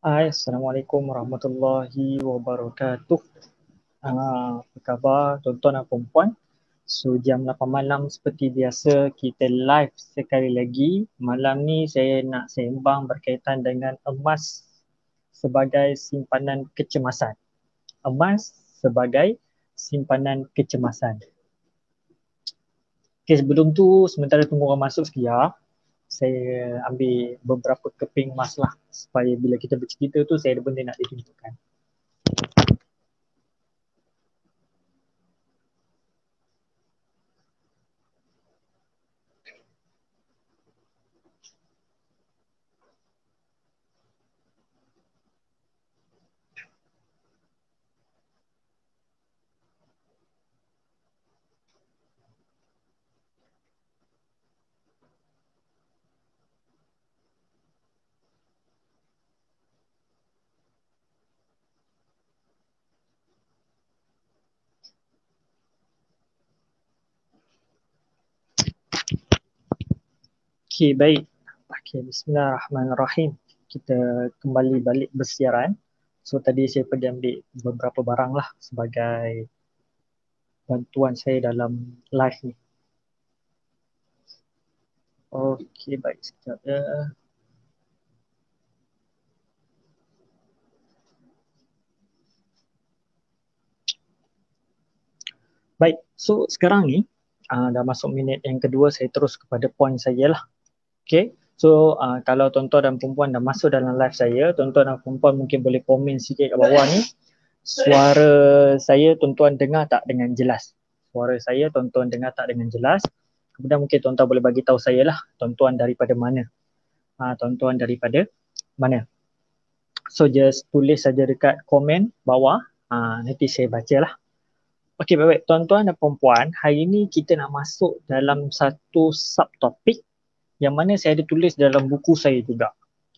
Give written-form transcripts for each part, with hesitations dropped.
Hai, Assalamualaikum warahmatullahi wabarakatuh. Apa khabar tuan-tuan dan puan-puan? So jam 8 malam seperti biasa kita live sekali lagi. Malam ni saya nak sembang berkaitan dengan emas sebagai simpanan kecemasan. Emas sebagai simpanan kecemasan. Okay, sebelum tu sementara tunggu orang masuk sekejap, saya ambil beberapa keping emas lah supaya bila kita bercerita tu saya ada benda nak ditunjukkan. Okay, baik. Okay, bismillahirrahmanirrahim. Kita kembali balik bersiaran. So, tadi saya pergi ambil beberapa barang lah sebagai bantuan saya dalam live ni. Okay, baik. Sekejap ya. Baik, so sekarang ni dah masuk minit yang kedua, saya terus kepada poin saya lah. Okay, so kalau tuan-tuan dan perempuan dah masuk dalam live saya, tuan-tuan dan perempuan mungkin boleh komen sikit kat bawah ni. Suara saya tuan-tuan dengar tak dengan jelas? Suara saya tuan-tuan dengar tak dengan jelas? Kemudian mungkin tuan-tuan boleh bagi tahu saya lah, tuan-tuan daripada mana? Tuan-tuan daripada mana? So just tulis saja dekat komen bawah, nanti saya baca lah. Okey, baik-baik. Tuan-tuan dan perempuan, hari ini kita nak masuk dalam satu subtopik yang mana saya ada tulis dalam buku saya juga.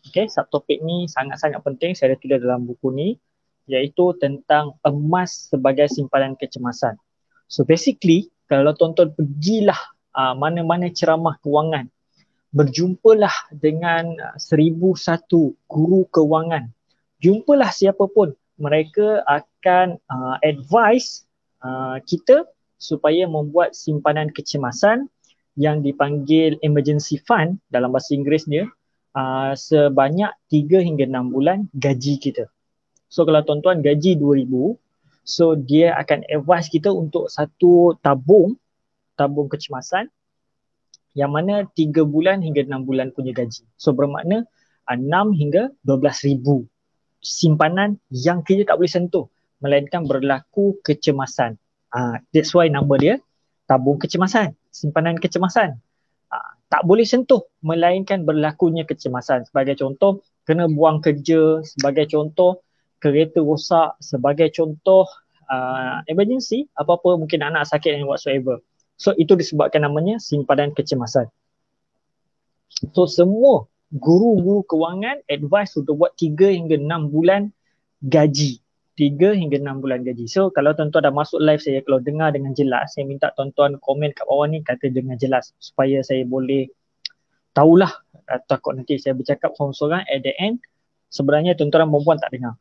Okey, subtopik ni sangat-sangat penting, saya ada tulis dalam buku ni, iaitu tentang emas sebagai simpanan kecemasan. So basically, kalau tuan-tuan pergilah mana-mana ceramah kewangan, berjumpalah dengan 1001 guru kewangan, jumpalah siapa pun, mereka akan advise kita supaya membuat simpanan kecemasan yang dipanggil emergency fund dalam bahasa Inggeris dia, sebanyak 3 hingga 6 bulan gaji kita. So kalau tuan-tuan gaji 2,000, so dia akan advise kita untuk satu tabung kecemasan yang mana 3 bulan hingga 6 bulan punya gaji. So bermakna 6 hingga 12,000 simpanan yang kita tak boleh sentuh, melainkan berlaku kecemasan. That's why nama dia tabung kecemasan, simpanan kecemasan. Tak boleh sentuh melainkan berlakunya kecemasan. Sebagai contoh, kena buang kerja, sebagai contoh kereta rosak, sebagai contoh emergency, apa-apa mungkin anak sakit and whatsoever. So itu disebabkan namanya simpanan kecemasan. So semua guru-guru kewangan advise untuk buat 3 hingga 6 bulan gaji. 3 hingga 6 bulan gaji. So kalau tuan-tuan dah masuk live saya, kalau dengar dengan jelas, saya minta tuan-tuan komen kat bawah ni kata dengan jelas supaya saya boleh tahulah. Takut nanti saya bercakap seorang-seorang at the end sebenarnya tuan-tuan dan perempuan tak dengar.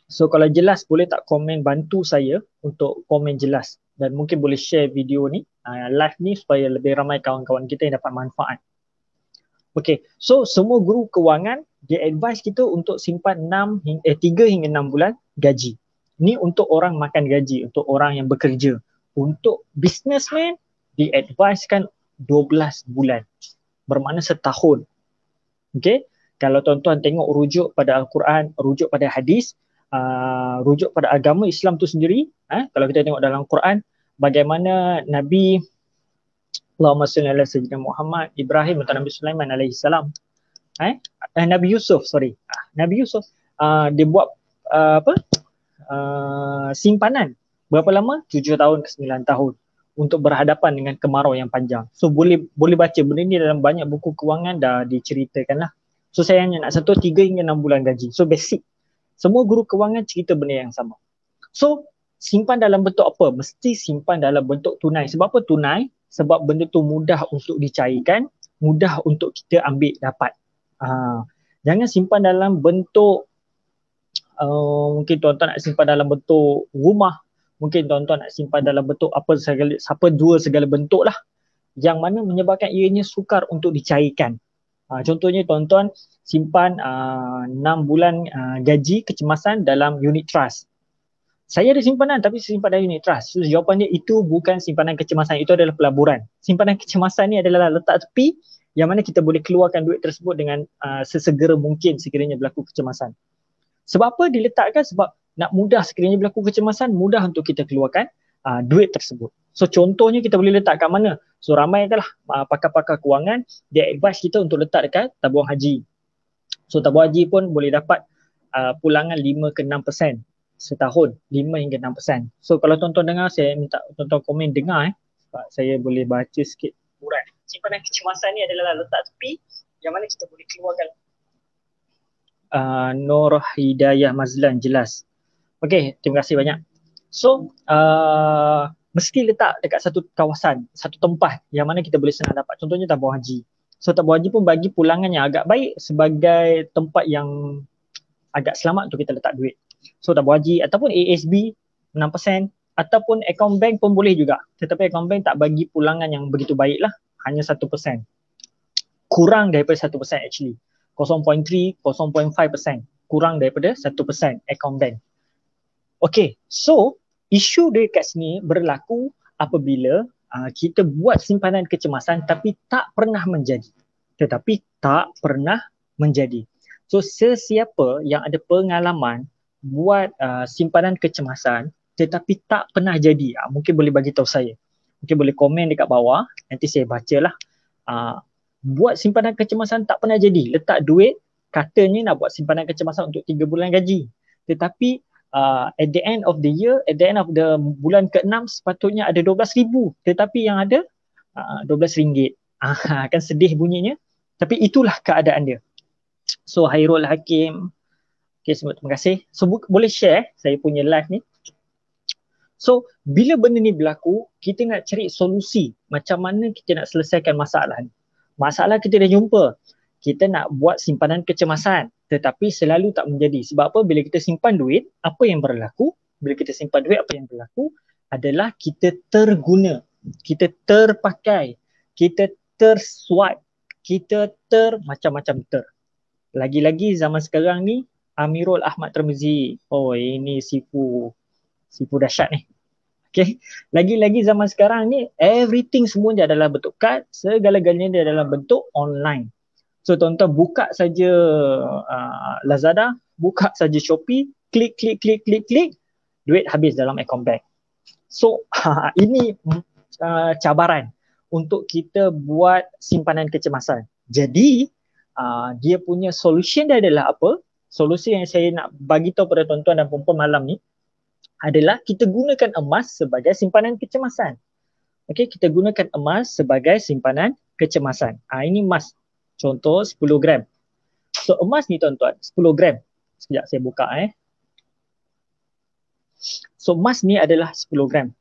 So kalau jelas boleh tak komen bantu saya untuk komen jelas, dan mungkin boleh share video ni, live ni, supaya lebih ramai kawan-kawan kita yang dapat manfaat. Okay, so semua guru kewangan dia advise kita untuk simpan 3 hingga 6 bulan gaji. Ni untuk orang makan gaji, untuk orang yang bekerja. Untuk businessman diadvisekan 12 bulan. Bermakna setahun. Okay, kalau tuan-tuan tengok rujuk pada Al-Quran, rujuk pada hadis, rujuk pada agama Islam tu sendiri, kalau kita tengok dalam Quran, bagaimana Nabi Allahumma salli ala sayyidina Muhammad, Ibrahim atau Nabi Sulaiman alaihi salam. Nabi Yusuf, Nabi Yusuf dia buat simpanan berapa lama? 7 tahun ke 9 tahun untuk berhadapan dengan kemarau yang panjang. So boleh baca benda ni dalam banyak buku kewangan dah diceritakan lah. So saya hanya nak sentuh 3 hingga 6 bulan gaji. So basic. Semua guru kewangan cerita benda yang sama. So simpan dalam bentuk apa? Mesti simpan dalam bentuk tunai. Sebab apa tunai? Sebab benda tu mudah untuk dicairkan, mudah untuk kita ambil dapat. Jangan simpan dalam bentuk Mungkin tuan-tuan nak simpan dalam bentuk rumah, mungkin tuan-tuan nak simpan dalam bentuk apa dua segala bentuk lah, yang mana menyebabkan ianya sukar untuk dicairkan. Contohnya tuan-tuan simpan 6 bulan gaji kecemasan dalam unit trust. Saya ada simpanan tapi saya simpan dalam unit trust. So jawapannya itu bukan simpanan kecemasan, itu adalah pelaburan. Simpanan kecemasan ni adalah letak tepi yang mana kita boleh keluarkan duit tersebut dengan sesegera mungkin sekiranya berlaku kecemasan. Sebab apa diletakkan? Sebab nak mudah sekiranya berlaku kecemasan, mudah untuk kita keluarkan duit tersebut. So contohnya kita boleh letak kat mana? So ramai lah pakar-pakar kewangan, dia advise kita untuk letak dekat tabung haji. So tabung haji pun boleh dapat pulangan 5 ke 6% setahun, 5 hingga 6%. So kalau tuan-tuan dengar, saya minta tuan-tuan komen dengar sebab saya boleh baca sikit uraian. Simpanan kecemasan ni adalah letak tepi yang mana kita boleh keluarkan. Nur Hidayah Mazlan, jelas. Okey, terima kasih banyak. So mesti letak dekat satu kawasan, satu tempat yang mana kita boleh senang dapat. Contohnya tabung haji. So tabung haji pun bagi pulangan yang agak baik sebagai tempat yang agak selamat untuk kita letak duit. So tabung haji ataupun ASB 6% ataupun account bank pun boleh juga. Tetapi account bank tak bagi pulangan yang begitu baik lah, hanya 1%. Kurang daripada 1% actually. 0.3, 0.5%. Kurang daripada 1% account bank. Okay, so isu dia kat sini berlaku apabila kita buat simpanan kecemasan tapi tak pernah menjadi. Tetapi tak pernah menjadi. So sesiapa yang ada pengalaman buat simpanan kecemasan tetapi tak pernah jadi, mungkin boleh bagi tahu saya. Mungkin boleh komen dekat bawah, nanti saya bacalah. Buat simpanan kecemasan tak pernah jadi. Letak duit, katanya nak buat simpanan kecemasan untuk 3 bulan gaji. Tetapi at the end of the year, at the end of the bulan ke-6 sepatutnya ada 12,000. Tetapi yang ada RM12. Kan sedih bunyinya. Tapi itulah keadaan dia. So Hairul Hakim, okay, terima kasih. So boleh share saya punya live ni. So bila benda ni berlaku, kita nak cari solusi macam mana kita nak selesaikan masalah ni. Masalah kita dah jumpa. Kita nak buat simpanan kecemasan tetapi selalu tak menjadi. Sebab apa? Bila kita simpan duit, apa yang berlaku? Bila kita simpan duit, apa yang berlaku adalah kita terguna, kita terpakai, kita terswipe, kita macam-macam Lagi-lagi zaman sekarang ni, Amirul Ahmad Tirmizi. Oh, ini sifu dahsyat ni. Okay. Lagi-lagi zaman sekarang ni, everything semua dia adalah bentuk kad, segala-galanya dia adalah bentuk online. So tuan-tuan buka saja Lazada, buka saja Shopee, klik, duit habis dalam account bank. So ini cabaran untuk kita buat simpanan kecemasan. Jadi dia punya solution dia adalah apa? Solusi yang saya nak bagi tahu pada tuan-tuan dan puan-puan malam ni adalah kita gunakan emas sebagai simpanan kecemasan. Okey, kita gunakan emas sebagai simpanan kecemasan. Ini emas. Contoh 10 gram. So emas ni tuan-tuan 10 gram. Sekejap saya buka So emas ni adalah 10 gram.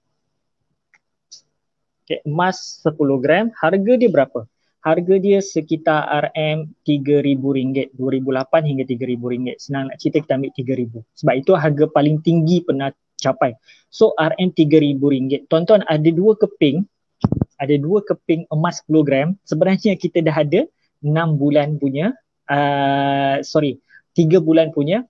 Okay, emas 10 gram. Harga dia berapa? Harga dia sekitar RM3,000. 2008 hingga RM3,000. Senang nak cerita, kita ambil RM3,000. Sebab itu harga paling tinggi pernah capai. So RM3,000. Tuan-tuan ada dua keping emas 10 gram. Sebenarnya kita dah ada 6 bulan punya 3 bulan punya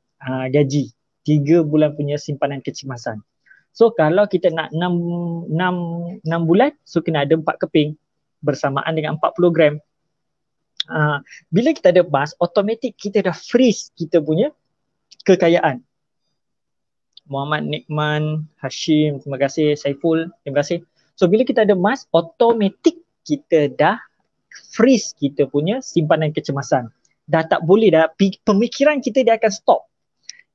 gaji, 3 bulan punya simpanan kecemasan. So kalau kita nak 6 bulan, so kena ada 4 keping bersamaan dengan 40 gram. Bila kita ada emas, automatik kita dah freeze kita punya kekayaan. Muhammad Nikman, Hashim, terima kasih. Saiful, terima kasih. So bila kita ada emas, automatik kita dah freeze kita punya simpanan kecemasan. Dah tak boleh dah, pemikiran kita dia akan stop.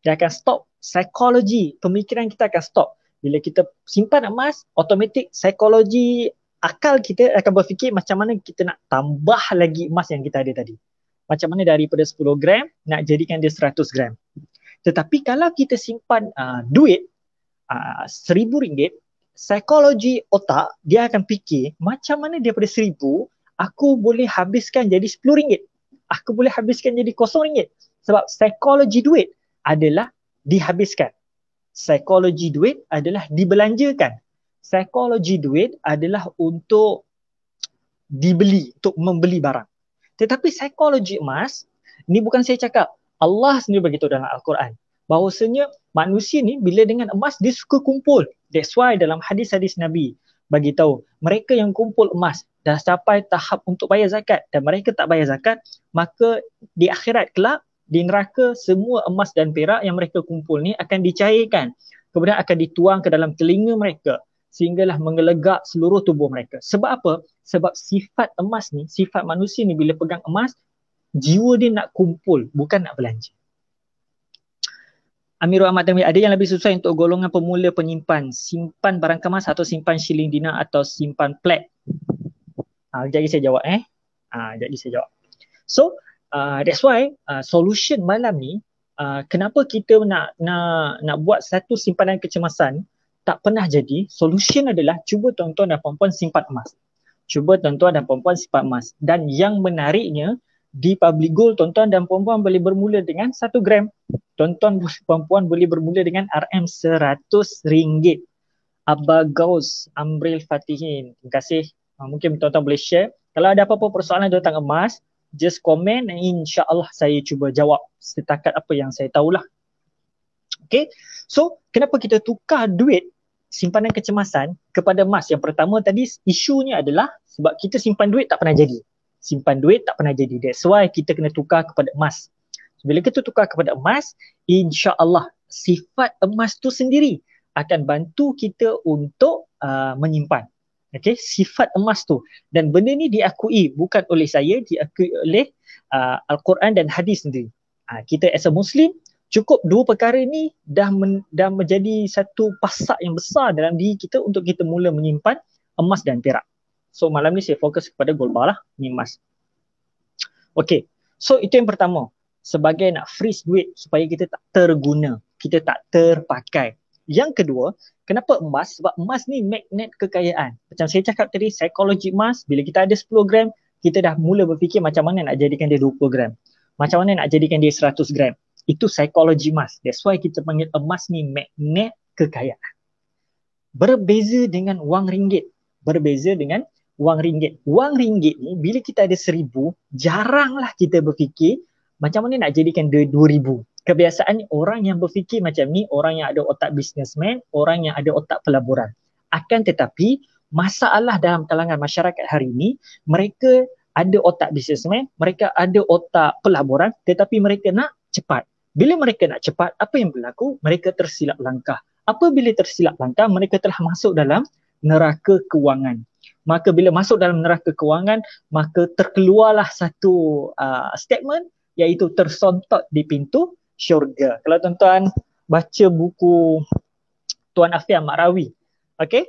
Dia akan stop, psikologi, pemikiran kita akan stop. Bila kita simpan emas, automatik psikologi akal kita akan berfikir macam mana kita nak tambah lagi emas yang kita ada tadi. Macam mana daripada 10 gram nak jadikan dia 100 gram. Tetapi kalau kita simpan duit RM1,000, psikologi otak dia akan fikir macam mana daripada 1,000 aku boleh habiskan jadi RM10. Aku boleh habiskan jadi RM0. Sebab psikologi duit adalah dihabiskan. Psikologi duit adalah dibelanjakan. Psikologi duit adalah untuk dibeli, untuk membeli barang. Tetapi psikologi emas, ni bukan saya cakap, Allah sendiri beritahu dalam Al-Quran bahawasanya manusia ni bila dengan emas dia suka kumpul. That's why dalam hadis-hadis Nabi bagi tahu mereka yang kumpul emas dah sampai tahap untuk bayar zakat dan mereka tak bayar zakat, maka di akhirat kelak di neraka semua emas dan perak yang mereka kumpul ni akan dicairkan, kemudian akan dituang ke dalam telinga mereka sehinggalah menggelegak seluruh tubuh mereka. Sebab apa? Sebab sifat emas ni, sifat manusia ni bila pegang emas, jiwa dia nak kumpul, bukan nak belanja. Amirul Ahmad Tanwi, ada yang lebih susah untuk golongan pemula penyimpan, simpan barang kemas atau simpan shilling dinar atau simpan plat? Sekejap lagi saya jawab sekejap lagi saya jawab. So that's why solution malam ni, kenapa kita nak buat satu simpanan kecemasan tak pernah jadi. Solution adalah cuba tuan-tuan dan puan-puan simpan emas. Cuba tuan-tuan dan puan-puan simpan emas. Dan yang menariknya, di Public Gold tuan-tuan dan puan-puan boleh bermula dengan 1 gram. Tuan-tuan puan-puan boleh bermula dengan RM RM100. Abba Gaus Amril Fatihin. Terima kasih. Mungkin tuan-tuan boleh share. Kalau ada apa-apa persoalan tentang emas, just komen dan insya-Allah saya cuba jawab setakat apa yang saya tahulah. Okay. So, kenapa kita tukar duit simpanan kecemasan kepada emas? Yang pertama tadi isunya adalah sebab kita simpan duit tak pernah jadi. Simpan duit tak pernah jadi. That's why kita kena tukar kepada emas. Bila kita tukar kepada emas, insya-Allah sifat emas tu sendiri akan bantu kita untuk menyimpan. Okay, sifat emas tu. Dan benda ni diakui bukan oleh saya, diakui oleh Al-Quran dan hadis sendiri. Kita as a Muslim, cukup 2 perkara ni dah menjadi satu pasak yang besar dalam diri kita untuk kita mula menyimpan emas dan perak. So malam ni saya fokus kepada gold bar lah, ni emas. Okay, so itu yang pertama. Sebagai nak freeze duit supaya kita tak terguna, kita tak terpakai. Yang kedua, kenapa emas? Sebab emas ni magnet kekayaan. Macam saya cakap tadi, psikologi emas, bila kita ada 10 gram, kita dah mula berfikir macam mana nak jadikan dia 20 gram. Macam mana nak jadikan dia 100 gram. Itu psikologi emas. That's why kita panggil emas ni magnet kekayaan. Berbeza dengan wang ringgit. Berbeza dengan wang ringgit. Wang ringgit ni bila kita ada 1,000, jaranglah kita berfikir macam mana nak jadikan dia 2,000. Kebiasaannya orang yang berfikir macam ni, orang yang ada otak businessman, orang yang ada otak pelaburan. Akan tetapi masalah dalam kalangan masyarakat hari ini, mereka ada otak businessman, mereka ada otak pelaburan, tetapi mereka nak cepat. Bila mereka nak cepat, apa yang berlaku? Mereka tersilap langkah. Apabila tersilap langkah, mereka telah masuk dalam neraka kewangan. Maka bila masuk dalam neraka kewangan, maka terkeluarlah satu statement, iaitu tersontot di pintu syurga. Kalau tuan-tuan baca buku Tuan Afiah Makrawi, okay,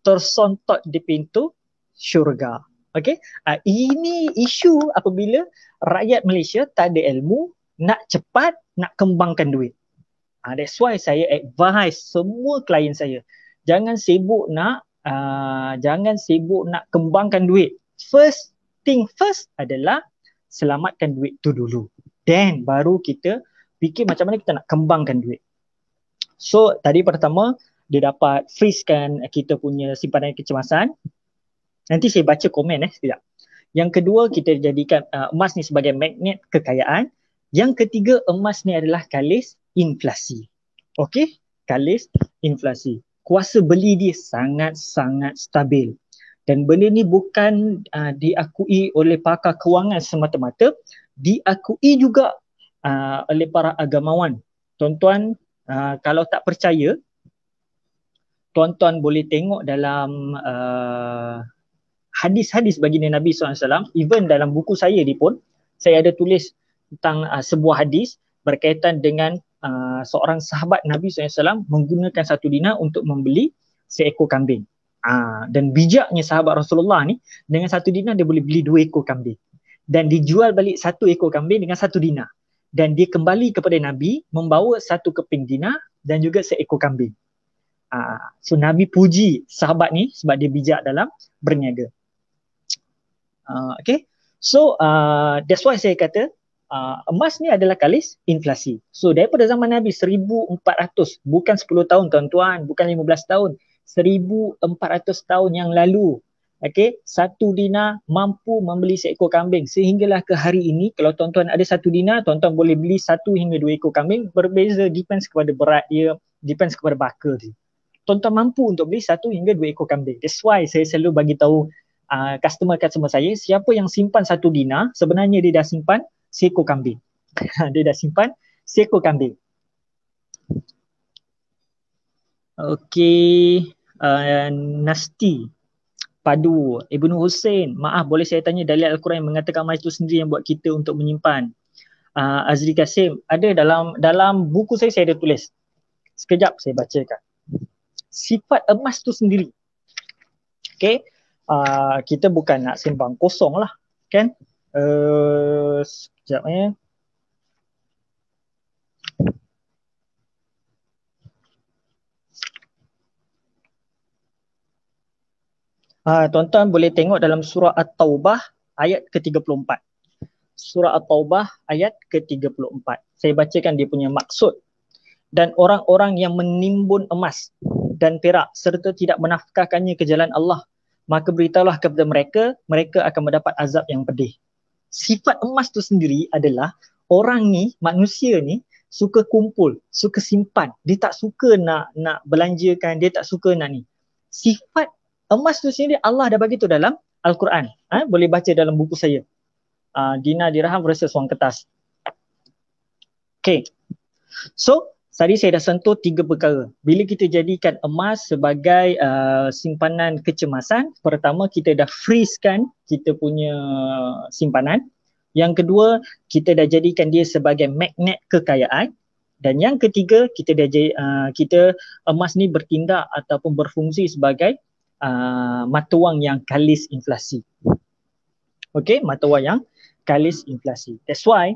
tersontot di pintu syurga. Okay, ini isu apabila rakyat Malaysia tak ada ilmu, nak cepat, nak kembangkan duit. That's why saya advise semua klien saya, jangan sibuk nak kembangkan duit. First thing first adalah selamatkan duit tu dulu. Then baru kita fikir macam mana kita nak kembangkan duit. So tadi pertama dia dapat freezekan kita punya simpanan kecemasan. Nanti saya baca komen sekejap. Yang kedua, kita jadikan emas ni sebagai magnet kekayaan. Yang ketiga, emas ni adalah kalis inflasi. Okey, kalis inflasi. Kuasa beli dia sangat-sangat stabil. Dan benda ni bukan diakui oleh pakar kewangan semata-mata, diakui juga oleh para agamawan. Tuan-tuan, kalau tak percaya, tuan-tuan boleh tengok dalam hadis-hadis baginda Nabi SAW. Even dalam buku saya ni pun, saya ada tulis tentang sebuah hadis berkaitan dengan seorang sahabat Nabi SAW menggunakan 1 dinar untuk membeli seekor kambing. Dan bijaknya sahabat Rasulullah ni, dengan 1 dinar dia boleh beli 2 ekor kambing. Dan dijual balik 1 ekor kambing dengan 1 dinar. Dan dia kembali kepada Nabi membawa 1 keping dinar dan juga seekor kambing. So Nabi puji sahabat ni sebab dia bijak dalam berniaga. Okay. So that's why saya kata emas ni adalah kalis inflasi. So daripada zaman Nabi 1400, bukan 10 tahun tuan-tuan, bukan 15 tahun, 1400 tahun yang lalu. Okey, 1 dinar mampu membeli seekor kambing. Sehinggalah ke hari ini, kalau tuan-tuan ada 1 dinar, tuan-tuan boleh beli 1 hingga 2 ekor kambing. Berbeza, depends kepada berat dia, depends kepada baka dia. Tuan-tuan mampu untuk beli 1 hingga 2 ekor kambing. That's why saya selalu bagi tahu customer saya, siapa yang simpan 1 dinar, sebenarnya dia dah simpan seekor kambing. Dia dah simpan seekor kambing. Okey, Nasti Padu, Ibnu Hussein, maaf boleh saya tanya dalil Al-Quran yang mengatakan emas itu sendiri yang buat kita untuk menyimpan? Azri Kasim, ada dalam buku saya ada tulis. Sekejap saya bacakan. Sifat emas tu sendiri. Okay, kita bukan nak simpan kosong lah, kan? Sekejap ya. Tuan-tuan boleh tengok dalam surah At-Taubah ayat ke-34. Surah At-Taubah ayat ke-34. Saya bacakan dia punya maksud. Dan orang-orang yang menimbun emas dan perak serta tidak menafkahkannya ke jalan Allah, maka beritahulah kepada mereka, mereka akan mendapat azab yang pedih. Sifat emas tu sendiri adalah orang ni, manusia ni suka kumpul, suka simpan. Dia tak suka nak belanjakan, dia tak suka nak ni. Sifat emas tu sendiri Allah dah bagi tu dalam Al-Quran. Boleh baca dalam buku saya. Dinar dirham versus wang kertas. Okay. So, tadi saya dah sentuh 3 perkara. Bila kita jadikan emas sebagai simpanan kecemasan, pertama kita dah freeze-kan kita punya simpanan. Yang kedua, kita dah jadikan dia sebagai magnet kekayaan. Dan yang ketiga, kita emas ni bertindak ataupun berfungsi sebagai mata wang yang kalis inflasi. Okay, mata wang yang kalis inflasi. That's why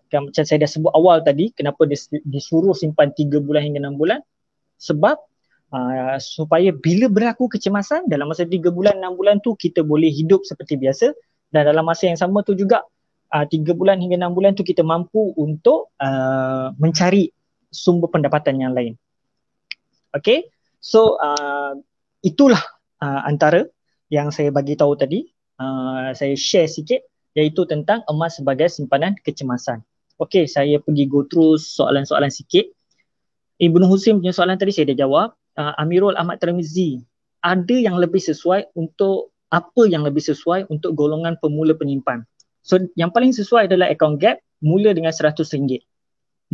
macam saya dah sebut awal tadi, kenapa disuruh simpan 3 bulan hingga 6 bulan, sebab supaya bila berlaku kecemasan dalam masa 3 bulan 6 bulan tu kita boleh hidup seperti biasa, dan dalam masa yang sama tu juga 3 bulan hingga 6 bulan tu kita mampu untuk mencari sumber pendapatan yang lain. Okay, so itulah antara yang saya bagi tahu tadi. Saya share sikit, iaitu tentang emas sebagai simpanan kecemasan. Okey, saya pergi go through soalan-soalan sikit. Ibnu Husim punya soalan tadi saya dah jawab. Amirul Ahmad Tirmizi, ada yang lebih sesuai untuk apa yang lebih sesuai untuk golongan pemula penyimpan? So yang paling sesuai adalah account gap, mula dengan RM100.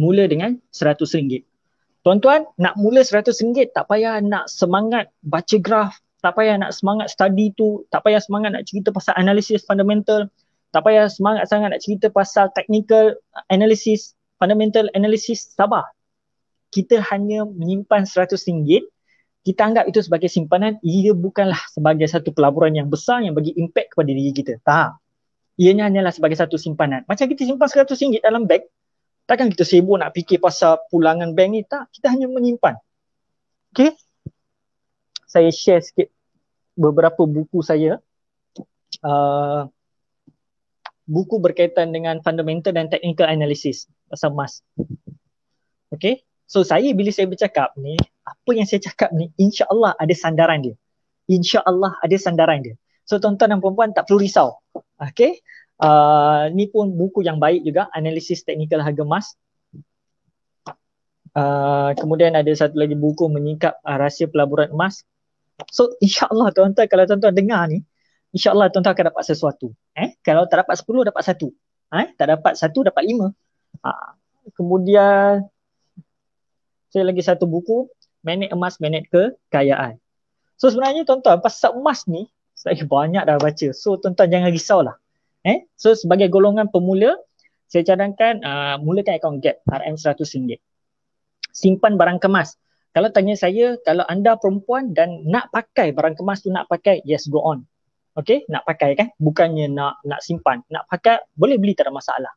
Mula dengan RM100. Tuan-tuan, nak mula RM100 tak payah nak semangat baca graf, tak payah nak semangat study tu, tak payah semangat nak cerita pasal analisis fundamental, tak payah semangat sangat nak cerita pasal technical analysis, fundamental analysis. Sabar. Kita hanya menyimpan RM100, kita anggap itu sebagai simpanan. Ia bukanlah sebagai satu pelaburan yang besar yang bagi impact kepada diri kita. Tak. Ianya hanyalah sebagai satu simpanan. Macam kita simpan RM100 dalam bank, takkan kita sibuk nak fikir pasal pulangan bank ni. Tak, kita hanya menyimpan. Okay, saya share sikit beberapa buku saya. Buku berkaitan dengan fundamental dan technical analysis pasal emas. Okay, so bila saya bercakap ni, apa yang saya cakap ni insya-Allah ada sandaran dia. InsyaAllah ada sandaran dia. So tuan-tuan dan puan-puan tak perlu risau. Okay, ni pun buku yang baik juga, analisis teknikal harga emas. Kemudian ada satu lagi buku, menyingkap rahsia pelaburan emas. So insyaAllah tuan-tuan, kalau tuan-tuan dengar ni, insyaAllah tuan-tuan akan dapat sesuatu. Kalau tak dapat 10, dapat 1. Tak dapat 1, dapat 5. Kemudian saya lagi satu buku, Manage Emas, Manage Kekayaan. So sebenarnya tuan-tuan, pasal emas ni saya banyak dah baca. So tuan-tuan jangan risaulah. So sebagai golongan pemula, saya cadangkan mulakan account gap RM100. Simpan barang kemas. Kalau tanya saya, kalau anda perempuan dan nak pakai barang kemas tu, nak pakai, yes, go on. Okay, nak pakai kan? Bukannya nak simpan. Nak pakai, boleh beli, tak ada masalah.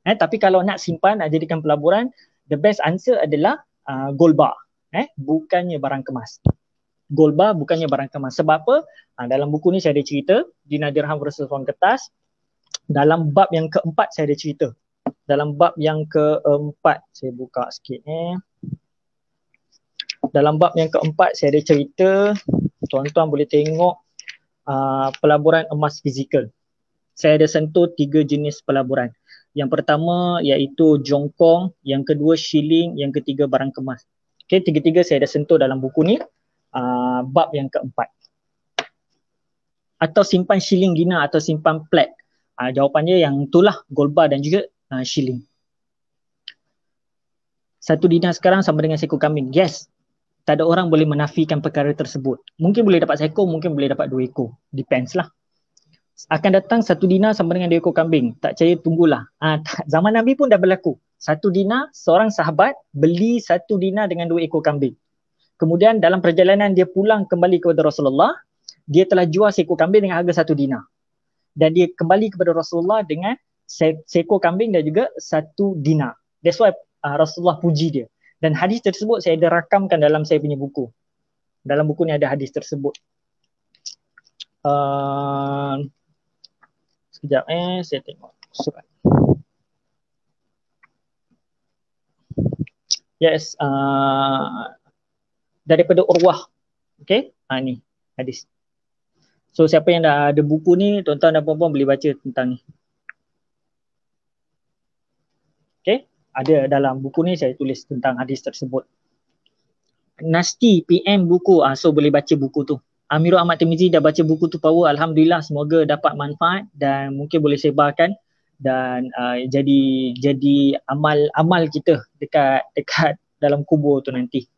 Tapi kalau nak simpan, nak jadikan pelaburan, the best answer adalah gold bar. Bukannya barang kemas. Gold bar bukannya barang kemas. Sebab apa? Dalam buku ni saya ada cerita, dinar dirham versus wang kertas. Dalam bab yang keempat saya ada cerita. Dalam bab yang keempat, saya buka sikit Dalam bab yang keempat saya ada cerita, tuan-tuan boleh tengok pelaburan emas fizikal. Saya ada sentuh 3 jenis pelaburan. Yang pertama iaitu jongkong, yang kedua shilling, yang ketiga barang kemas. Okay, tiga-tiga saya ada sentuh dalam buku ni, bab yang keempat. Atau simpan shilling dinar atau simpan plat. Jawapannya yang itulah, gold bar dan juga shilling. 1 dinar sekarang sama dengan seekor kambing. Yes, tak ada orang boleh menafikan perkara tersebut. Mungkin boleh dapat seekor, mungkin boleh dapat 2 ekor. Depends lah. Akan datang 1 dinar sama dengan 2 ekor kambing. Tak percaya, tunggulah. Zaman Nabi pun dah berlaku. 1 dinar, seorang sahabat beli 1 dinar dengan 2 ekor kambing. Kemudian dalam perjalanan dia pulang kembali kepada Rasulullah, dia telah jual seekor kambing dengan harga 1 dinar. Dan dia kembali kepada Rasulullah dengan seekor kambing dan juga 1 dinar. That's why Rasulullah puji dia. Dan hadis tersebut saya ada rakamkan dalam saya punya buku. Dalam buku ni ada hadis tersebut. Sekejap saya tengok surat. Yes, daripada Urwah. Okay, ni hadis. So siapa yang dah ada buku ni, tuan-tuan dan puan-puan boleh baca tentang ni. Okay, ada dalam buku ni saya tulis tentang hadis tersebut. Nasti PM buku, so boleh baca buku tu. Amirul Ahmad Tirmizi dah baca buku tu power. Alhamdulillah, semoga dapat manfaat dan mungkin boleh sebarkan dan jadi amal kita dekat dalam kubur tu nanti.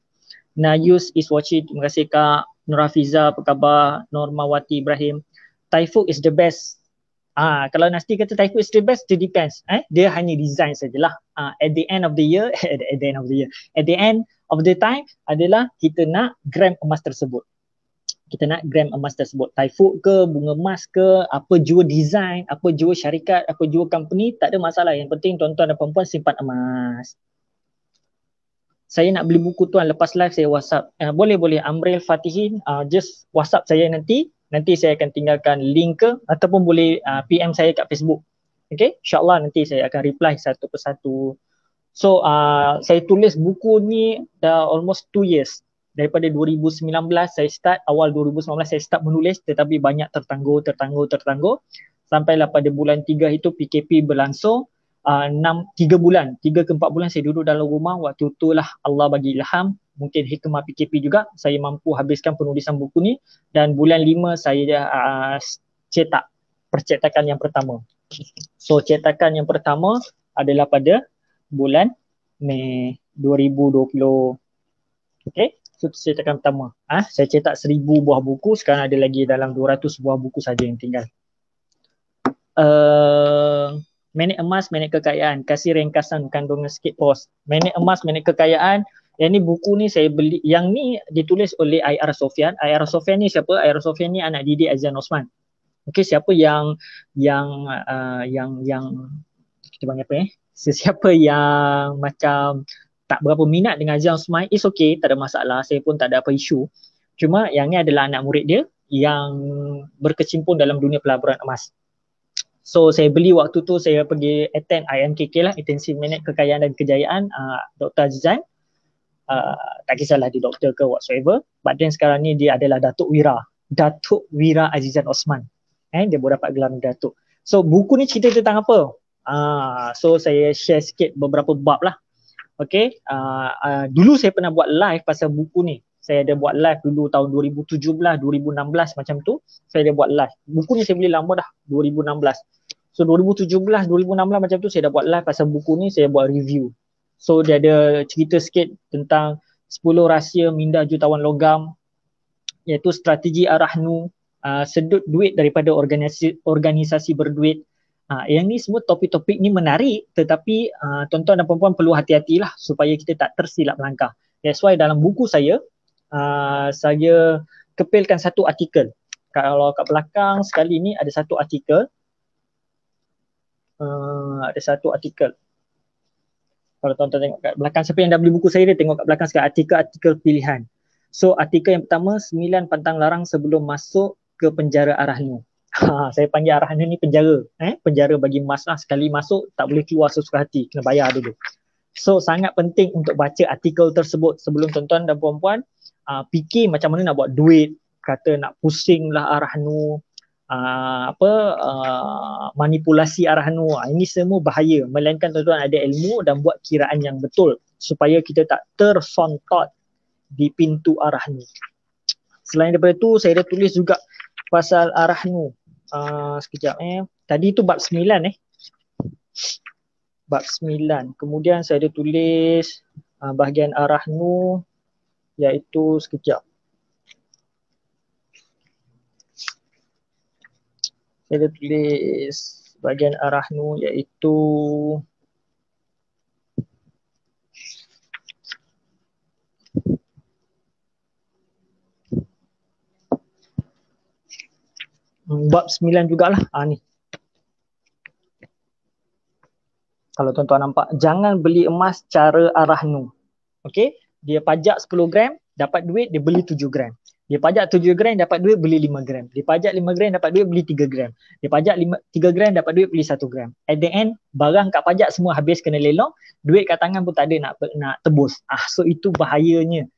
Nayus is watching, terima kasih Kak. Nurafiza, apa khabar? Normawati Ibrahim, Taifuk is the best. Kalau Nasti kata Taifuk is the best, it depends. Dia hanya design sajalah. At the end of the year, at the end of the time adalah kita nak gram emas tersebut. Taifuk ke, bunga emas ke, apa jua design, apa jua syarikat, apa jua company, tak ada masalah. Yang penting tuan-tuan dan puan-puan simpan emas. Saya nak beli buku tuan, lepas live saya WhatsApp. Boleh. Amril Fatihin, just WhatsApp saya nanti saya akan tinggalkan link ke ataupun boleh PM saya kat Facebook. Okay, insyaAllah nanti saya akan reply satu persatu. So saya tulis buku ni dah almost 2 years. Daripada 2019 saya start, awal 2019 saya start menulis, tetapi banyak tertangguh. Sampailah pada bulan 3 itu PKP berlangsung. 3 ke 4 bulan saya duduk dalam rumah. Waktu itulah Allah bagi ilham, mungkin hikmah PKP juga, saya mampu habiskan penulisan buku ni. Dan bulan 5 saya cetak percetakan yang pertama. So cetakan yang pertama adalah pada bulan Mei 2020. Okay, so cetakan pertama. Saya cetak 1000 buah buku, sekarang ada lagi dalam 200 buah buku saja yang tinggal. Minit emas, minit kekayaan. Kasih ringkasan kandungan sikit pos. Minit emas, minit kekayaan. Yang ni buku ni saya beli. Yang ni ditulis oleh IR Sofian. IR Sofian ni siapa? IR Sofian ni anak didik Azan Osman. Okey, siapa yang kita panggil apa Sesiapa yang macam tak berapa minat dengan Azan Osman, it's okay, tak ada masalah. Saya pun tak ada apa isu. Cuma yang ni adalah anak murid dia yang berkecimpung dalam dunia pelaburan emas. So saya beli waktu tu, saya pergi attend IMKK lah, Intensive Minute Kekayaan dan Kejayaan, Dr. Azizan. Tak kisahlah dia doktor ke whatsoever. But then sekarang ni dia adalah Datuk Wira Azizan Osman. Dia baru dapat gelar Datuk. So buku ni cerita tentang apa? So saya share sikit beberapa bab lah. Okay, dulu saya pernah buat live pasal buku ni. Saya ada buat live dulu tahun 2017, 2016 macam tu. Saya ada buat live. Buku ni saya beli lama dah, 2016. So 2017, 2016 macam tu saya dah buat live pasal buku ni, saya buat review. So dia ada cerita sikit tentang 10 rahsia minda jutawan logam, iaitu strategi Ar-Rahnu, sedut duit daripada organisasi berduit. Yang ni semua topik-topik ni menarik, tetapi tuan-tuan dan puan-puan perlu hati-hatilah supaya kita tak tersilap langkah. That's why dalam buku saya kepilkan satu artikel. Kalau kat belakang sekali ni ada satu artikel. Kalau tuan-tuan tengok kat belakang, siapa yang dah beli buku saya, dia tengok kat belakang sekali artikel pilihan. So artikel yang pertama, 9 pantang larang sebelum masuk ke penjara Ar-Rahnu. Saya panggil arahan ni penjara. Penjara bagi emas lah. Sekali masuk tak boleh keluar sesuka hati. Kena bayar dulu. So sangat penting untuk baca artikel tersebut sebelum tuan-tuan dan puan-puan fikir macam mana nak buat duit. Kata nak pusing lah arahan tu. Manipulasi arahan tu. Ini semua bahaya. Melainkan tuan-tuan ada ilmu dan buat kiraan yang betul. Supaya kita tak tersontot di pintu arahan ni. Selain daripada tu, saya dah tulis juga pasal arahnu. Sekejap Tadi tu bab 9 Bab 9. Kemudian saya ada tulis bahagian arahnu, iaitu sekejap. Saya ada tulis bahagian arahnu iaitu bab 9 jugalah. Ni. Kalau tuan-tuan nampak, jangan beli emas cara arahnu. Okey, dia pajak 10 gram, dapat duit dia beli 7 gram. Dia pajak 7 gram dapat duit beli 5 gram. Dia pajak 5 gram dapat duit beli 3 gram. Dia pajak 3 gram dapat duit beli 1 gram. At the end, barang kat pajak semua habis kena lelong, duit kat tangan pun tak ada nak tebus. So itu bahayanya.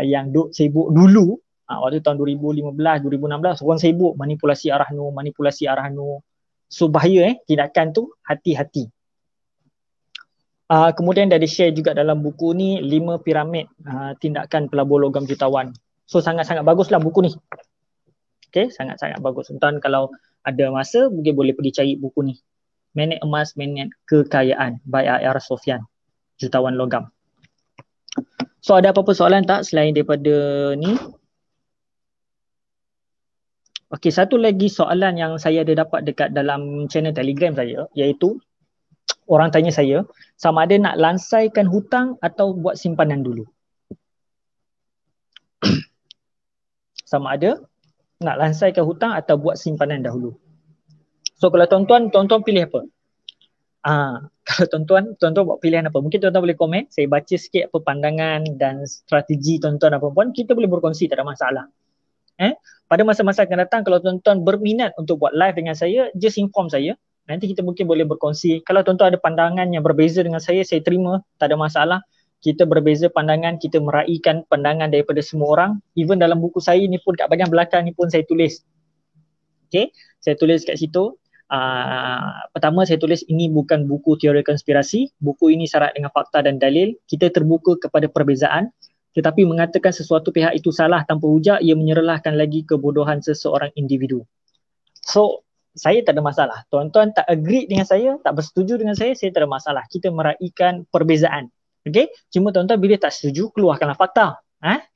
Yang duk sibuk dulu, waktu tahun 2015, 2016, orang sibuk manipulasi arahnu. So bahaya tindakan tu, hati-hati. Kemudian dah di-share juga dalam buku ni 5 piramid tindakan pelabur logam jutawan. So sangat-sangat baguslah buku ni. Okay, sangat-sangat bagus. Tuan kalau ada masa mungkin boleh pergi cari buku ni. Minit Emas, Minit Kekayaan by A.R. Sofyan, jutawan logam. So ada apa-apa soalan tak selain daripada ni? Okey, satu lagi soalan yang saya ada dapat dekat dalam channel Telegram saya, iaitu orang tanya saya sama ada nak lansaikan hutang atau buat simpanan dulu. Sama ada nak lansaikan hutang atau buat simpanan dahulu. So kalau tuan-tuan pilih apa? Kalau tuan-tuan buat pilihan apa? Mungkin tuan-tuan boleh komen, saya baca sikit apa pandangan dan strategi tuan-tuan dan puan-puan, kita boleh berkongsi, tak ada masalah. Pada masa-masa akan datang kalau tuan-tuan berminat untuk buat live dengan saya, just inform saya. Nanti kita mungkin boleh berkongsi. Kalau tuan-tuan ada pandangan yang berbeza dengan saya terima, tak ada masalah. Kita berbeza pandangan, kita meraihkan pandangan daripada semua orang. Even dalam buku saya ni pun kat bahagian belakang ni pun saya tulis. Okay, saya tulis kat situ. Pertama saya tulis ini bukan buku teori konspirasi. Buku ini syarat dengan fakta dan dalil. Kita terbuka kepada perbezaan. Tetapi mengatakan sesuatu pihak itu salah tanpa hujah, ia menyerlahkan lagi kebodohan seseorang individu. So, saya tak ada masalah. Tuan-tuan tak agree dengan saya, tak bersetuju dengan saya tak ada masalah. Kita meraihkan perbezaan. Okay? Cuma tuan-tuan bila tak setuju, keluarkanlah fakta.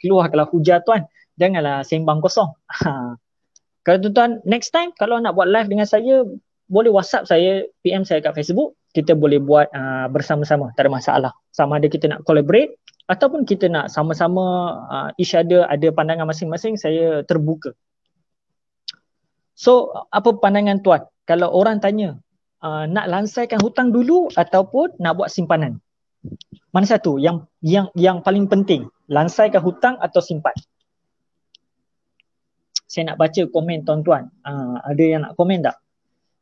Keluarkanlah hujah tuan. Janganlah sembang kosong. Kalau tuan-tuan next time, kalau nak buat live dengan saya, boleh WhatsApp saya, PM saya kat Facebook. Kita boleh buat bersama-sama. Tak ada masalah. Sama ada kita nak collaborate ataupun kita nak sama-sama each other ada pandangan masing-masing, saya terbuka. So, apa pandangan tuan? Kalau orang tanya, nak lansaikan hutang dulu ataupun nak buat simpanan? Mana satu yang paling penting? Lansaikan hutang atau simpan? Saya nak baca komen tuan-tuan. Ada yang nak komen tak?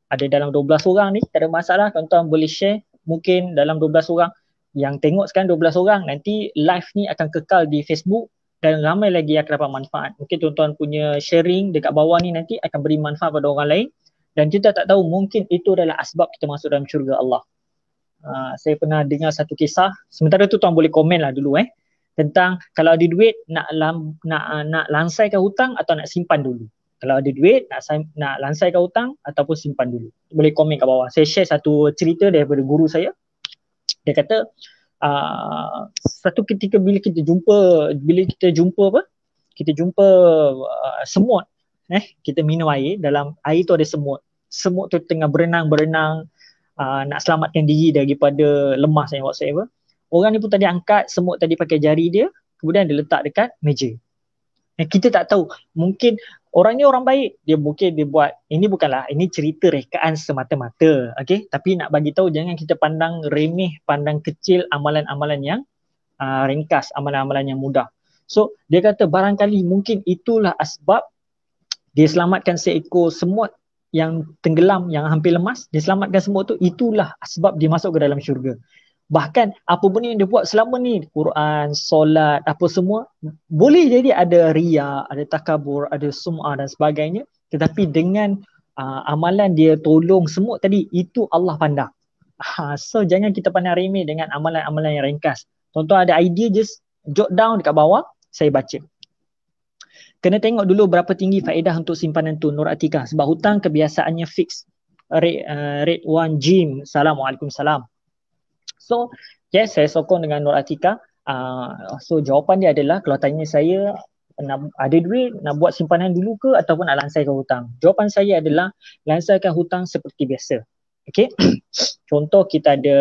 Ada dalam 12 orang ni, tak ada masalah. Tuan-tuan boleh share. Mungkin dalam 12 orang. Yang tengok sekarang 12 orang, nanti live ni akan kekal di Facebook dan ramai lagi yang akan dapat manfaat. Mungkin tuan-tuan punya sharing dekat bawah ni nanti akan beri manfaat pada orang lain. Dan kita tak tahu, mungkin itu adalah asbab kita masuk dalam syurga Allah. Saya pernah dengar satu kisah. Sementara tu tuan boleh komen lah dulu tentang kalau ada duit nak lansaikan hutang atau nak simpan dulu. Kalau ada duit nak lansaikan hutang ataupun simpan dulu. Boleh komen kat bawah. Saya share satu cerita daripada guru saya. Dia kata satu ketika bila kita jumpa semut, kita minum air, dalam air tu ada semut tu tengah berenang nak selamatkan diri daripada lemas yang whatsoever. Orang ni pun tadi angkat semut tadi pakai jari dia, kemudian dia letak dekat meja. Kita tak tahu, mungkin orang ni orang baik, dia buat, ini cerita rekaan semata-mata, okey, tapi nak bagi tahu jangan kita pandang remeh, pandang kecil amalan-amalan yang ringkas, amalan-amalan yang mudah. So dia kata barangkali mungkin itulah asbab dia selamatkan seekor semut yang tenggelam, yang hampir lemas, dia selamatkan semua tu, itulah sebab dia masuk ke dalam syurga. Bahkan apa benda yang dia buat selama ni, Quran, solat, apa semua, boleh jadi ada riya, ada takabur, ada sum'ah dan sebagainya, tetapi dengan amalan dia tolong semua tadi, itu Allah pandang. So jangan kita pandang remeh dengan amalan-amalan yang ringkas. Contoh ada idea, just jot down dekat bawah, saya baca. Kena tengok dulu berapa tinggi faedah untuk simpanan tu, Nur Atika. Sebab hutang kebiasaannya fix. Rate 1 Jim. Assalamualaikum salam. So, yes, saya sokong dengan Nur Atika. So, jawapan dia adalah, kalau tanya saya, nak ada duit, nak buat simpanan dulu ke ataupun nak lansaikan hutang? Jawapan saya adalah, lansaikan hutang seperti biasa. Okay? Contoh, kita ada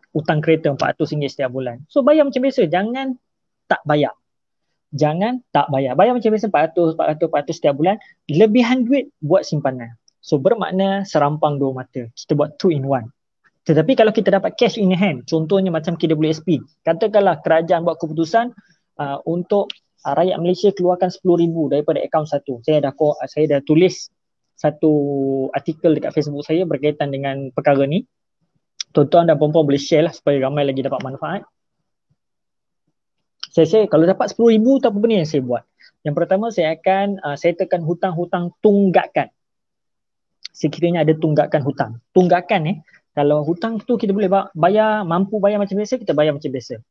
hutang kereta RM400 setiap bulan. So, bayar macam biasa. Jangan tak bayar. Bayar macam biasa 400 setiap bulan. Lebihan duit buat simpanan. So bermakna serampang dua mata. Kita buat 2 in 1. Tetapi kalau kita dapat cash in hand, contohnya macam KWSP, katakanlah kerajaan buat keputusan untuk rakyat Malaysia keluarkan 10,000 daripada akaun satu. Saya dah tulis satu artikel dekat Facebook saya berkaitan dengan perkara ni. Tuan-tuan dan puan-puan boleh share lah supaya ramai lagi dapat manfaat. Saya kalau dapat 10,000 tu apa benda yang saya buat? Yang pertama, saya akan settlekan hutang-hutang tunggakan. Sekiranya ada tunggakan hutang. Tunggakan kalau hutang tu kita boleh bayar, mampu bayar macam biasa, kita bayar macam biasa.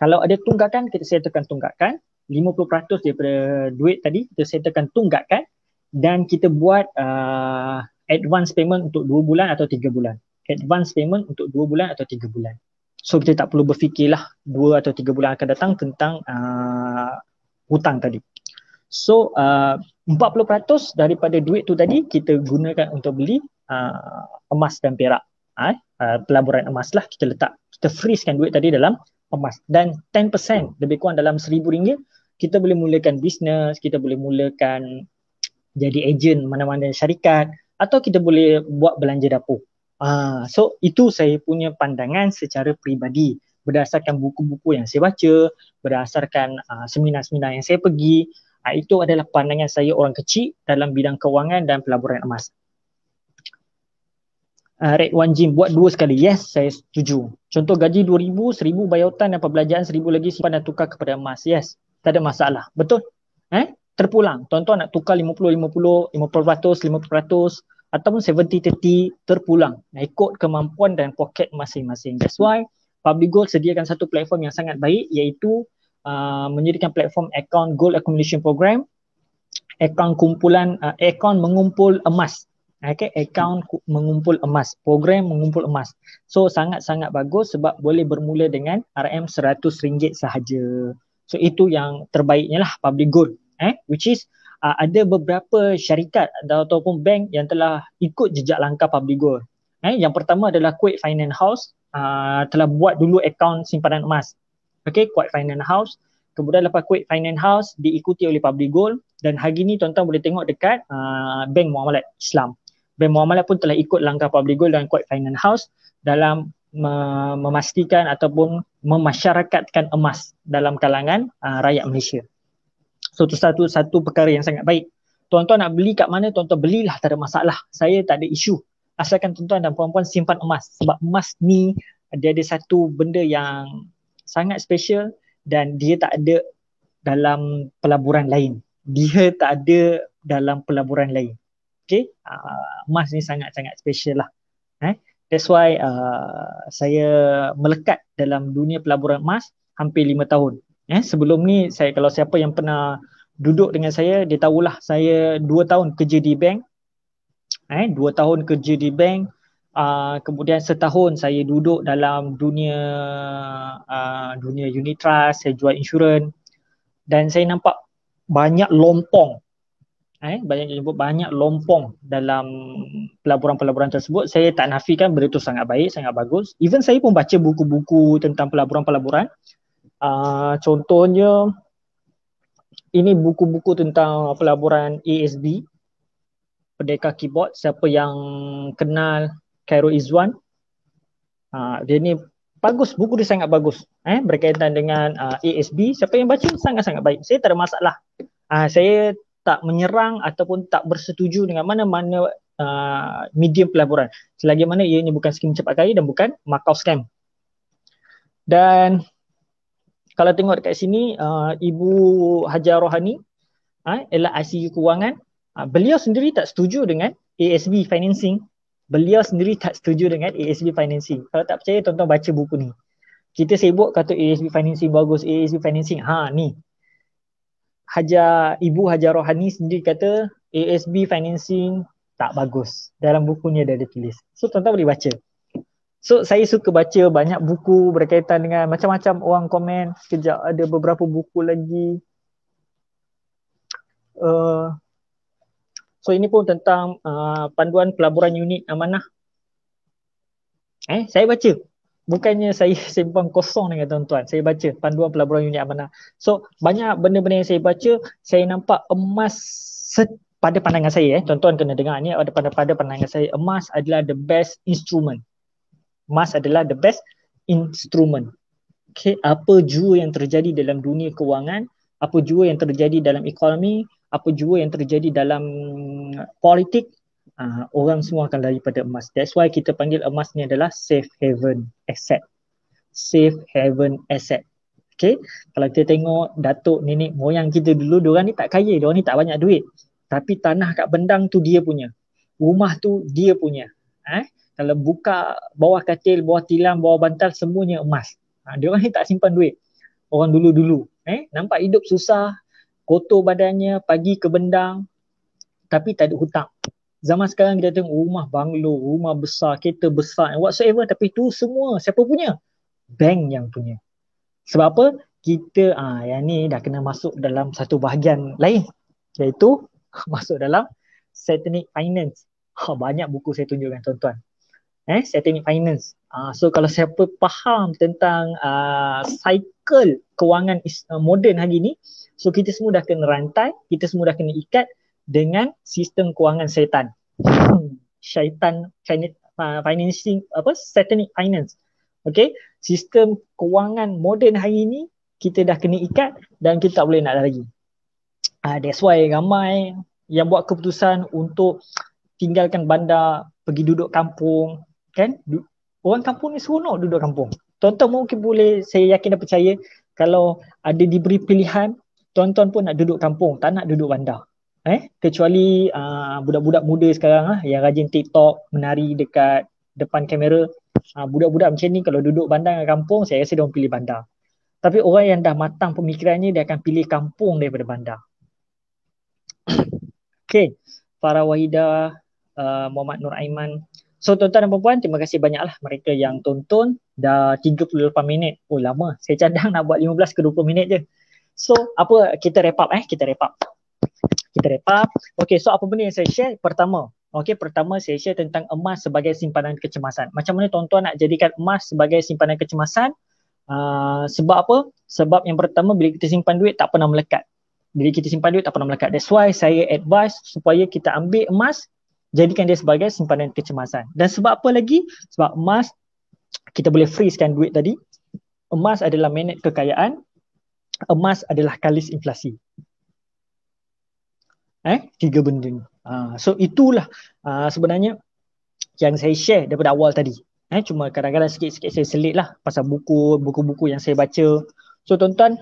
Kalau ada tunggakan, kita settlekan tunggakan. 50% daripada duit tadi, kita settlekan tunggakan. Dan kita buat advance payment untuk 2 bulan atau 3 bulan. Advance payment untuk 2 bulan atau 3 bulan. So kita tak perlu berfikirlah 2 atau 3 bulan akan datang tentang hutang tadi. So 40% daripada duit tu tadi kita gunakan untuk beli emas dan perak. Pelaburan emas lah kita letak. Kita freezekan duit tadi dalam emas. Dan 10% lebih kurang dalam RM1,000 kita boleh mulakan bisnes, kita boleh mulakan jadi ejen mana-mana syarikat, atau kita boleh buat belanja dapur. So itu saya punya pandangan secara peribadi berdasarkan buku-buku yang saya baca, berdasarkan seminar-seminar yang saya pergi. Itu adalah pandangan saya orang kecil dalam bidang kewangan dan pelaburan emas. Red One Gym, buat 2 sekali. Yes, saya setuju. Contoh gaji 2,000, 1,000 bayar hutang dan perbelanjaan, 1,000 lagi simpan dan tukar kepada emas. Yes, tak ada masalah. Betul? Terpulang. Tuan-tuan nak tukar 50%, 50%, ataupun 70-30 terpulang. Ikut kemampuan dan poket masing-masing. That's why Public Gold sediakan satu platform yang sangat baik, iaitu menyediakan platform account gold accumulation program, akaun mengumpul emas. Akaun mengumpul emas, program mengumpul emas. So sangat-sangat bagus sebab boleh bermula dengan RM100 sahaja. So itu yang terbaiknya lah Public Gold, which is ada beberapa syarikat ataupun bank yang telah ikut jejak langkah Public Gold. Yang pertama adalah Kuwait Finance House, telah buat dulu akaun simpanan emas. Kuwait Finance House. Kemudian lepas Kuwait Finance House diikuti oleh Public Gold, dan hari ni tuan-tuan boleh tengok dekat Bank Muamalat Islam. Bank Muamalat pun telah ikut langkah Public Gold dan Kuwait Finance House dalam memastikan ataupun memasyarakatkan emas dalam kalangan rakyat Malaysia. So itu satu perkara yang sangat baik. Tuan-tuan nak beli kat mana, tuan-tuan belilah, tak ada masalah. Saya tak ada isu. Asalkan tuan-tuan dan puan-puan simpan emas. Sebab emas ni dia ada satu benda yang sangat special dan dia tak ada dalam pelaburan lain. Dia tak ada dalam pelaburan lain. Emas ni sangat-sangat special lah. That's why saya melekat dalam dunia pelaburan emas hampir 5 tahun. Sebelum ni kalau siapa yang pernah duduk dengan saya, dia tahulah saya 2 tahun kerja di bank. 2 tahun kerja di bank. Kemudian setahun saya duduk dalam dunia unit trust, saya jual insurans, dan saya nampak banyak lompong. Banyak lompong dalam pelaburan-pelaburan tersebut. Saya tak nafikan benda itu sangat baik, sangat bagus. Even saya pun baca buku-buku tentang pelaburan-pelaburan. Contohnya ini buku-buku tentang pelaburan ASB, Pendekar Keyboard. Siapa yang kenal Khairul Izwan, dia ni bagus, buku dia sangat bagus berkaitan dengan ASB. Siapa yang baca sangat-sangat baik. Saya tak ada masalah. Saya tak menyerang ataupun tak bersetuju dengan mana-mana medium pelaburan. Selagi mana ianya bukan skim cepat kaya dan bukan Macau scam. Dan kalau tengok dekat sini, Ibu Hajar Rohani ialah ICU Kewangan. Beliau sendiri tak setuju dengan ASB Financing. Beliau sendiri tak setuju dengan ASB Financing. Kalau tak percaya, tuan-tuan baca buku ni. Kita sibuk kata ASB Financing bagus, ASB Financing. Ni. Ibu Hajar Rohani sendiri kata ASB Financing tak bagus. Dalam bukunya dia ada tulis. So, tuan-tuan boleh baca. So, saya suka baca banyak buku berkaitan dengan macam-macam orang komen. Sekejap ada beberapa buku lagi. So, ini pun tentang panduan pelaburan unit amanah. Saya baca. Bukannya saya sembang kosong dengan tuan-tuan. Saya baca panduan pelaburan unit amanah. So, banyak benda-benda yang saya baca, saya nampak emas pada pandangan saya. Tuan-tuan kena dengar ni, pada pandangan saya, emas adalah the best instrument. Emas adalah the best instrument. Okay, apa jua yang terjadi dalam dunia kewangan, apa jua yang terjadi dalam ekonomi, apa jua yang terjadi dalam politik, orang semua akan lari pada emas. That's why kita panggil emas ni adalah safe haven asset. Safe haven asset. Okay, kalau kita tengok datuk nenek moyang kita dulu, diorang ni tak kaya, diorang ni tak banyak duit. Tapi tanah kat Bendang tu dia punya. Rumah tu dia punya. Kalau buka bawah katil, bawah tilam, bawah bantal, semuanya emas. Diorang ni tak simpan duit. Orang dulu-dulu. Nampak hidup susah, kotor badannya, pagi ke Bendang, tapi tak ada hutang. Zaman sekarang kita tengok rumah banglo, rumah besar, kereta besar, whatsoever, tapi tu semua siapa punya? Bank yang punya. Sebab apa? Kita, yang ni dah kena masuk dalam satu bahagian lain. Iaitu, masuk dalam satanic finance. Banyak buku saya tunjukkan tuan-tuan. Satanic finance. So kalau siapa faham tentang cycle kewangan moden hari ni, so kita semua dah kena rantai, kita semua dah kena ikat dengan sistem kewangan syaitan. Syaitan financing, satanic finance. Okay, sistem kewangan moden hari ni kita dah kena ikat dan kita tak boleh nak lari. That's why ramai yang buat keputusan untuk tinggalkan bandar, pergi duduk kampung. Kan? Orang kampung ni seronok duduk kampung. Tuan-tuan mungkin boleh, saya yakin dan percaya, kalau ada diberi pilihan, tuan-tuan pun nak duduk kampung, tak nak duduk bandar. Kecuali budak-budak muda sekarang yang rajin TikTok, menari dekat depan kamera. Budak-budak macam ni kalau duduk bandar dengan kampung, saya rasa diorang pilih bandar. Tapi orang yang dah matang pemikirannya, dia akan pilih kampung daripada bandar. Okay, Farah Wahidah, Muhammad Nur Aiman. So tuan-tuan dan puan-puan, terima kasih banyaklah mereka yang tonton. Dah 38 minit. Oh lama, saya cadang nak buat 15 ke 20 minit je. So apa, kita wrap up kita wrap up. Okay, so apa benda yang saya share? Pertama saya share tentang emas sebagai simpanan kecemasan. Macam mana tuan-tuan nak jadikan emas sebagai simpanan kecemasan? Sebab apa? Sebab yang pertama, bila kita simpan duit tak pernah melekat. That's why saya advise supaya kita ambil emas, jadikan dia sebagai simpanan kecemasan. Dan sebab apa lagi? Sebab emas, kita boleh freezekan duit tadi. Emas adalah magnet kekayaan. Emas adalah kalis inflasi. 3 benda ni. So itulah sebenarnya yang saya share daripada awal tadi. Cuma kadang-kadang sikit-sikit saya selit lah pasal buku-buku yang saya baca. So tuan-tuan,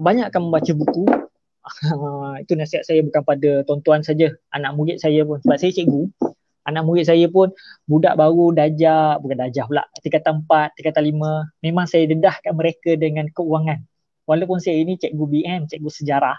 banyakkan membaca buku. Itu nasihat saya bukan pada tuan-tuan saja, anak murid saya pun. Sebab saya cikgu, anak murid saya pun budak baru bukan darjah pula, tingkatan 4, tingkatan 5. Memang saya dedahkan mereka dengan keuangan. Walaupun saya ini cikgu BM, cikgu sejarah,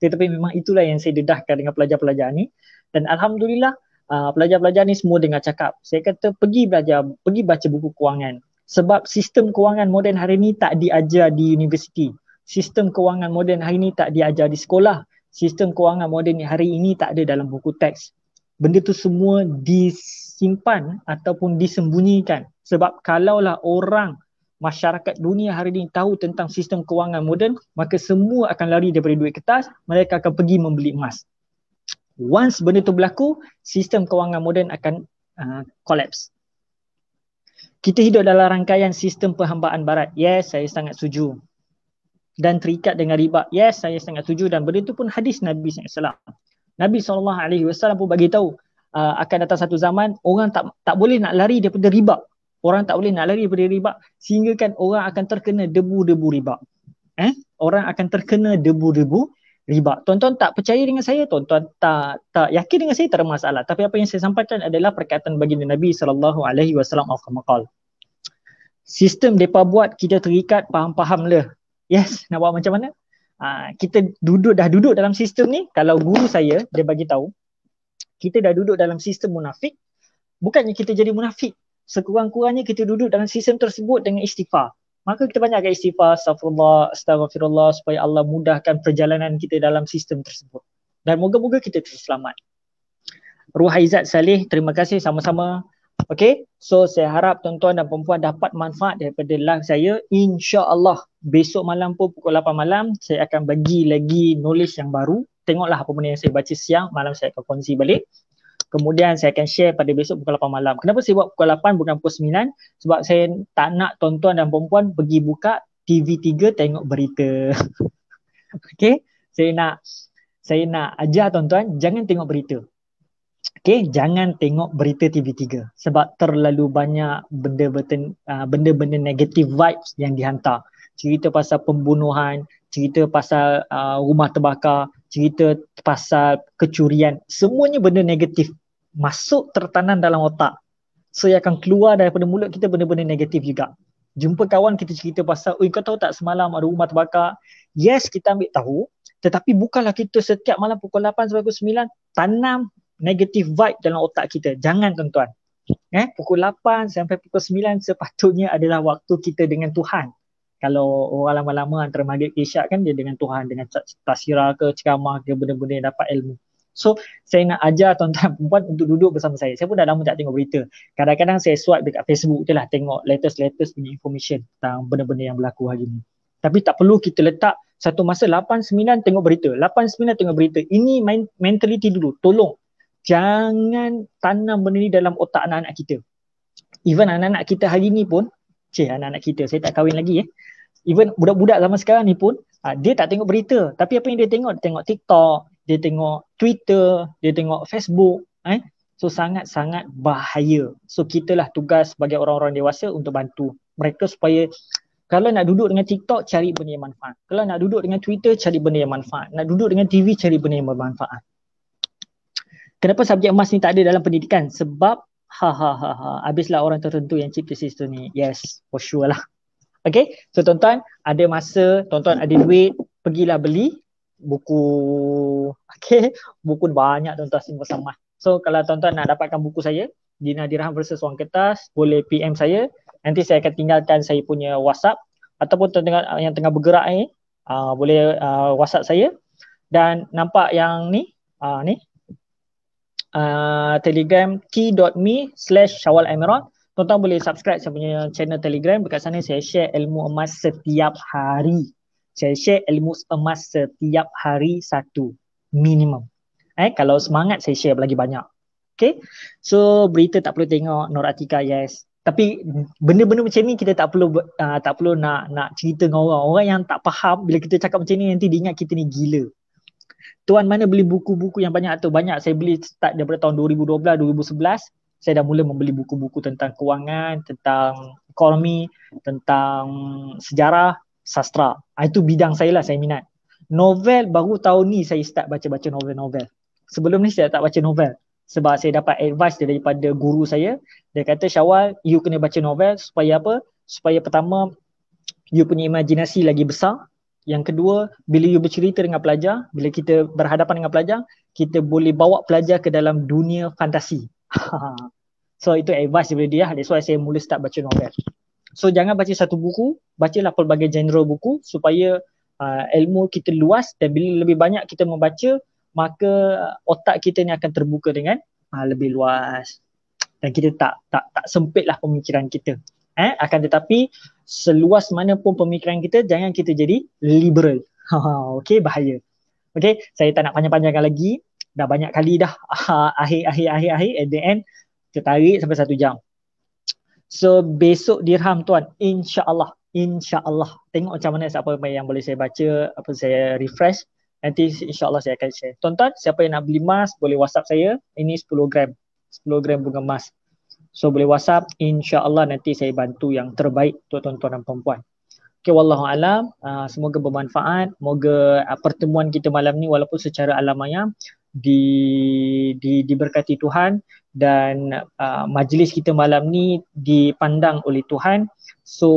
tetapi memang itulah yang saya dedahkan dengan pelajar-pelajar ni. Dan Alhamdulillah, pelajar-pelajar ni semua dengar cakap. Saya kata pergi baca buku kewangan. Sebab sistem kewangan moden hari ni tak diajar di universiti. Sistem kewangan moden hari ini tak diajar di sekolah. Sistem kewangan moden hari ini tak ada dalam buku teks. Benda tu semua disimpan ataupun disembunyikan. Sebab kalaulah orang, masyarakat dunia hari ini tahu tentang sistem kewangan moden, maka semua akan lari daripada duit kertas, mereka akan pergi membeli emas. Once benda tu berlaku, sistem kewangan moden akan collapse. Kita hidup dalam rangkaian sistem perhambaan barat. Yes, saya sangat setuju. Dan terikat dengan riba. Yes, saya sangat setuju, dan benda itu pun hadis Nabi SAW. Nabi SAW pun bagi tahu akan datang satu zaman orang tak boleh nak lari daripada riba. Orang tak boleh nak lari daripada riba sehingga kan orang akan terkena debu-debu riba. Orang akan terkena debu-debu riba. Tuan-tuan tak percaya dengan saya, tuan-tuan tak yakin dengan saya, tak ada masalah. Tapi apa yang saya sampaikan adalah perkataan baginda Nabi SAW. Sistem mereka buat kita terikat, faham-faham le. Yes, nak buat macam mana? Kita dah duduk dalam sistem ni. Kalau guru saya, dia bagi tahu, kita dah duduk dalam sistem munafik, bukannya kita jadi munafik. Sekurang-kurangnya kita duduk dalam sistem tersebut dengan istighfar. Maka kita banyakkan istighfar, astagfirullah, supaya Allah mudahkan perjalanan kita dalam sistem tersebut. Dan moga-moga kita terselamat. Ruhaizat Saleh, terima kasih sama-sama. Okay, so saya harap tuan-tuan dan perempuan dapat manfaat daripada live saya. InsyaAllah besok malam pun pukul 8 malam saya akan bagi lagi knowledge yang baru. Tengoklah apa benda yang saya baca siang, malam saya akan kongsi balik. Kemudian saya akan share pada besok pukul 8 malam. Kenapa saya buat pukul 8 bukan pukul 9? Sebab saya tak nak tuan-tuan dan perempuan pergi buka TV3 tengok berita. Okay, saya nak ajar tuan-tuan jangan tengok berita. Okay, jangan tengok berita TV3 sebab terlalu banyak benda-benda negatif vibes yang dihantar. Cerita pasal pembunuhan, cerita pasal rumah terbakar, cerita pasal kecurian, semuanya benda negatif masuk tertanam dalam otak. So yang akan keluar daripada mulut kita benda-benda negatif juga. Jumpa kawan kita cerita pasal, kau tahu tak semalam ada rumah terbakar? Yes, kita ambil tahu, tetapi bukanlah kita setiap malam pukul 8 sampai pukul 9 tanam negative vibe dalam otak kita. Jangan tuan-tuan. Pukul 8 sampai pukul 9 sepatutnya adalah waktu kita dengan Tuhan. Kalau orang lama-lama antara maghrib isyak kan dia dengan Tuhan, dengan tasirah ke ceramah ke benda-benda yang dapat ilmu. So saya nak ajar tuan-tuan perempuan untuk duduk bersama saya. Saya pun dah lama tak tengok berita. Kadang-kadang saya swipe dekat Facebook je lah tengok latest punya information tentang benda-benda yang berlaku hari ni. Tapi tak perlu kita letak satu masa 8-9 tengok berita, 8-9 tengok berita. Ini mentality dulu. Tolong jangan tanam benda ni dalam otak anak-anak kita. Even anak-anak kita hari ni pun, anak-anak kita, saya tak kahwin lagi even budak-budak zaman sekarang ni pun, dia tak tengok berita. Tapi apa yang dia tengok? Dia tengok TikTok, dia tengok Twitter, dia tengok Facebook. So sangat-sangat bahaya. So kitalah tugas sebagai orang-orang dewasa untuk bantu mereka supaya kalau nak duduk dengan TikTok, cari benda yang manfaat. Kalau nak duduk dengan Twitter, cari benda yang manfaat. Nak duduk dengan TV, cari benda yang bermanfaat. Kenapa subjek emas ni tak ada dalam pendidikan? Sebab habislah orang tertentu yang cipta sistem ni. Yes, for sure lah. Okay, so tuan-tuan ada masa, tuan-tuan ada duit, pergilah beli buku. Okay, buku banyak tuan-tuan simpan sama. So kalau tuan-tuan nak dapatkan buku saya, Dina Dirham versus Wang Kertas, boleh PM saya. Nanti saya akan tinggalkan saya punya WhatsApp. Ataupun tuan-tuan yang tengah bergerak ni, boleh WhatsApp saya. Dan nampak yang ni, Telegram t.me/Syawal Amiron. Tuan-tuan boleh subscribe saya punya channel Telegram. Dekat sana saya share ilmu emas setiap hari. Saya share ilmu emas setiap hari satu minimum. Kalau semangat saya share lagi banyak. Okay, so berita tak perlu tengok, Nur Atika yes. Tapi benda-benda macam ni kita tak perlu nak cerita dengan orang. Orang yang tak faham bila kita cakap macam ni nanti dia ingat kita ni gila. Tuan mana beli buku-buku yang banyak tu? Banyak. Saya beli start daripada tahun 2012, 2011. Saya dah mula membeli buku-buku tentang kewangan, tentang ekonomi, tentang sejarah, sastra. Itu bidang saya lah, saya minat. Novel baru tahun ni saya start baca-baca novel-novel. Sebelum ni saya tak baca novel. Sebab saya dapat advice daripada guru saya. Dia kata, Syawal, you kena baca novel supaya apa? Supaya pertama, you punya imajinasi lagi besar. Yang kedua, bila you bercerita dengan pelajar, bila kita berhadapan dengan pelajar, kita boleh bawa pelajar ke dalam dunia fantasi. So itu advice daripada dia. That's why saya mula start baca novel. So jangan baca satu buku, bacalah pelbagai genre buku supaya ilmu kita luas, dan bila lebih banyak kita membaca, maka otak kita ni akan terbuka dengan lebih luas. Dan kita tak sempitlah pemikiran kita. Akan tetapi seluas mana pun pemikiran kita, jangan kita jadi liberal. Okay, bahaya. Okay, saya tak nak panjang-panjangkan lagi. Dah banyak kali dah akhir at the end tertarik sampai 1 jam. So besok dirham tuan, insya-Allah tengok macam mana apa yang boleh saya baca, apa saya refresh. Nanti insyaAllah saya akan share. Tuan-tuan, siapa yang nak beli emas boleh WhatsApp saya. Ini 10 gram. 10 gram bunga emas. So boleh WhatsApp. InsyaAllah nanti saya bantu yang terbaik untuk tuan-tuan dan perempuan. Okay, wallahualam. Semoga bermanfaat. Semoga pertemuan kita malam ni walaupun secara alamiah diberkati Tuhan dan majlis kita malam ni dipandang oleh Tuhan. So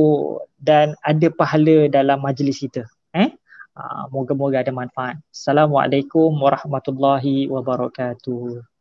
dan ada pahala dalam majlis kita. Moga-moga ada manfaat. Assalamualaikum warahmatullahi wabarakatuh.